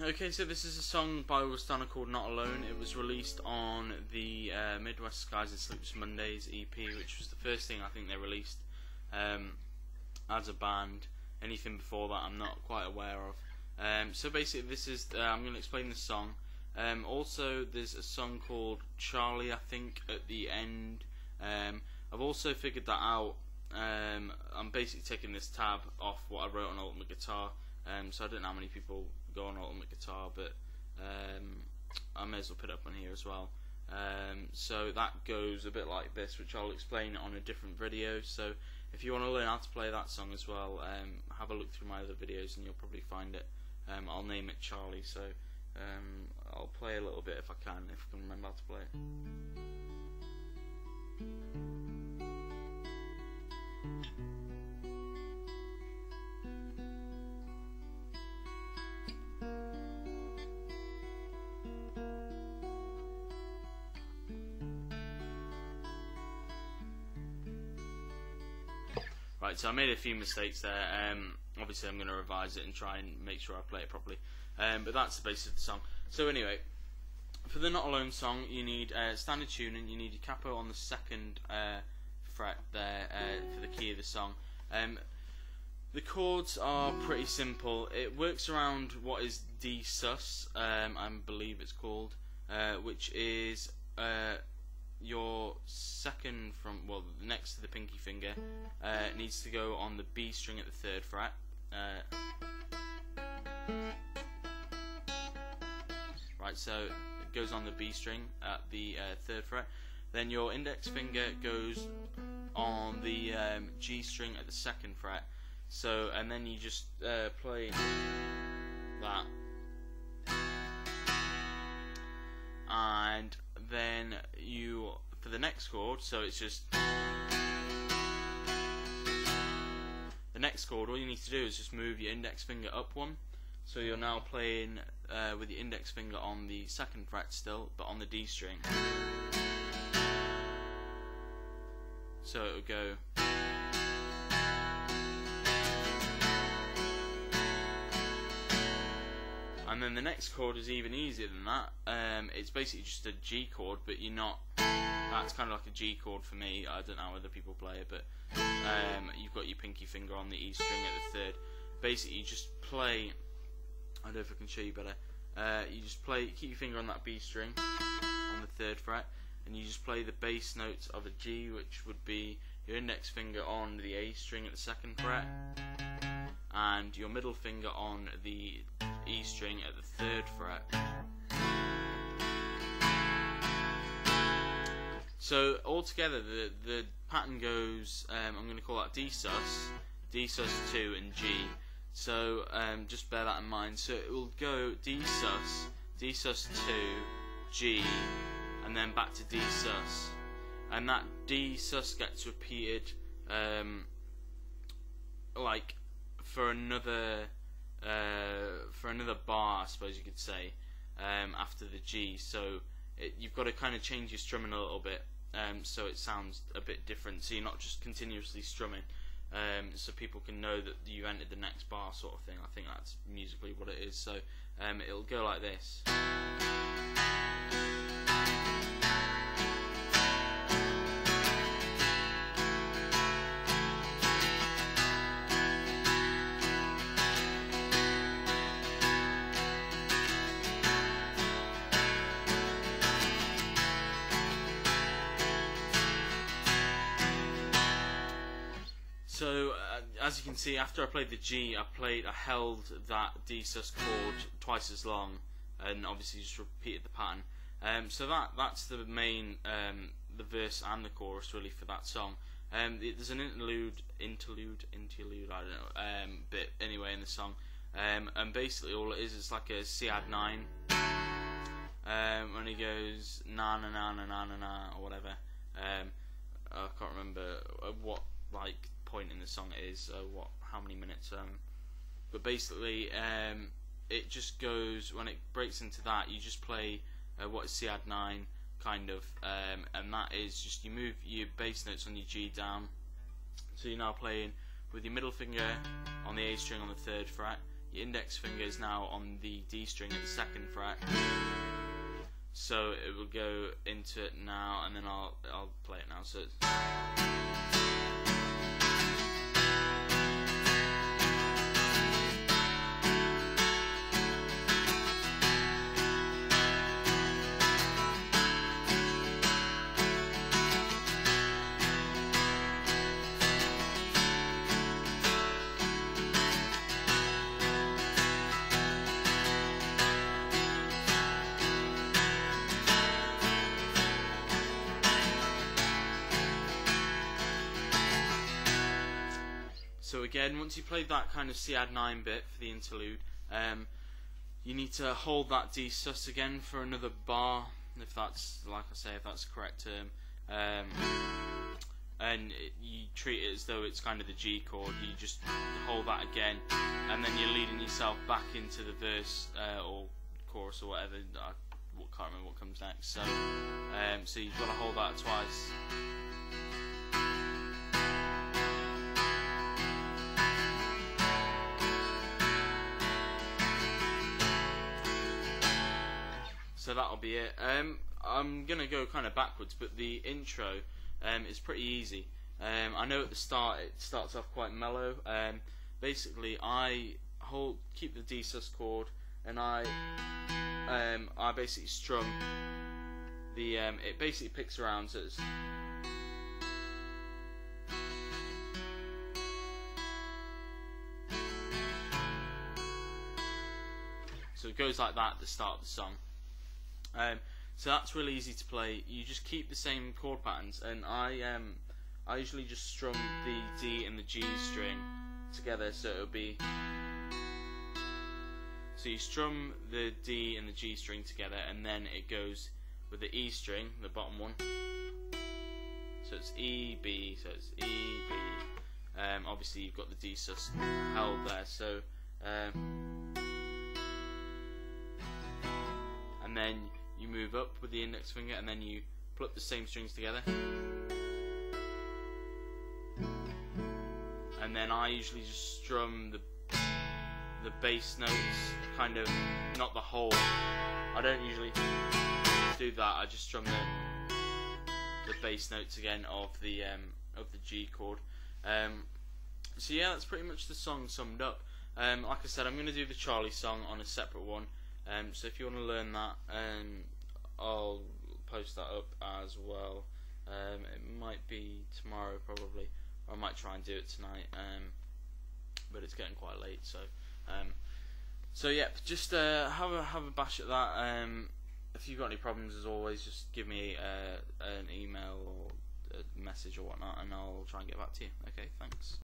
Okay, so this is a song by Augustana called Not Alone. It was released on the Midwest Skies and Sleepless Mondays EP, which was the first thing I think they released as a band. Anything before that I'm not quite aware of. So basically this is, I'm going to explain the song. Also there's a song called Charlie, I think, at the end. I've also figured that out. I'm basically taking this tab off what I wrote on Ultimate Guitar, so I don't know how many people go on Ultimate Guitar, but I may as well put it up on here as well. So that goes a bit like this, which I'll explain on a different video. So if you want to learn how to play that song as well, have a look through my other videos and you'll probably find it. I'll name it Charlie, so I'll play a little bit if I can remember how to play it. Right, so I made a few mistakes there. Obviously I'm going to revise it and try and make sure I play it properly. But that's the basis of the song. So anyway, for the Not Alone song, you need standard tuning. You need your capo on the 2nd fret there for the key of the song. The chords are pretty simple. It works around what is D sus, I believe it's called, which is your second from, well, next to the pinky finger. It needs to go on the B string at the 3rd fret. Right, so it goes on the B string at the 3rd fret. Then your index finger goes on the G string at the 2nd fret. So, and then you just play that, and then you, for the next chord, so it's just the next chord, all you need to do is just move your index finger up one. So you're now playing with your index finger on the 2nd fret still, but on the D string. So it would go. And then the next chord is even easier than that. It's basically just a G chord, but you're not. That's kind of like a G chord for me. I don't know how other people play it, but you've got your pinky finger on the E string at the 3rd. Basically, you just play. I don't know if I can show you better. You just play. Keep your finger on that B string on the 3rd fret, and you just play the bass notes of a G, which would be your index finger on the A string at the 2nd fret, and your middle finger on the E string at the 3rd fret. So altogether the pattern goes, I'm going to call that D sus 2 and G. So just bear that in mind. So it will go D sus 2, G, and then back to D sus. And that D sus gets repeated like for another bar, I suppose you could say, after the G. So you've got to kind of change your strumming a little bit, so it sounds a bit different, so you're not just continuously strumming, so people can know that you entered the next bar, sort of thing. I think that's musically what it is. So it'll go like this. So as you can see, after I played the G, I held that D sus chord twice as long, and obviously just repeated the pattern. So that's the main, the verse and the chorus really for that song. There's an interlude, I don't know, bit anyway in the song, and basically all it is like a C add 9, when he goes na na na na na na na or whatever. I can't remember what like point in the song it is, how many minutes, but basically it just goes, when it breaks into that, you just play what is C add 9 kind of, and that is just, you move your bass notes on your G down, so you're now playing with your middle finger on the A string on the 3rd fret, your index finger is now on the D string at the 2nd fret. So it will go into it now, and then I'll play it now. So it's So again, once you played that kind of C add 9 bit for the interlude, you need to hold that D sus again for another bar, if that's, like I say, if that's the correct term, and you treat it as though it's kind of the G chord. You just hold that again, and then you're leading yourself back into the verse or chorus or whatever. I can't remember what comes next. So, so you've got to hold that twice. So that'll be it. I'm going to go kind of backwards, but the intro is pretty easy. I know at the start it starts off quite mellow. Basically, I keep the D sus chord, and I basically strum the. It basically picks around, so it's. So it goes like that at the start of the song. So that's really easy to play. You just keep the same chord patterns, and I usually just strum the D and the G string together, so it'll be. So you strum the D and the G string together, and then it goes with the E string, the bottom one. So it's E B. So it's E B. Obviously you've got the D sus held there. So and then you move up with the index finger, and then you put the same strings together. And then I usually just strum the bass notes, kind of, not the whole. I don't usually do that. I just strum the bass notes again of the G chord. So yeah, that's pretty much the song summed up. Like I said, I'm going to do the Charlie song on a separate one. So if you want to learn that, I'll post that up as well. It might be tomorrow probably, or I might try and do it tonight, but it's getting quite late. So yeah, just have a bash at that. If you've got any problems, as always, just give me an email or a message or whatnot, and I'll try and get back to you. Okay, thanks.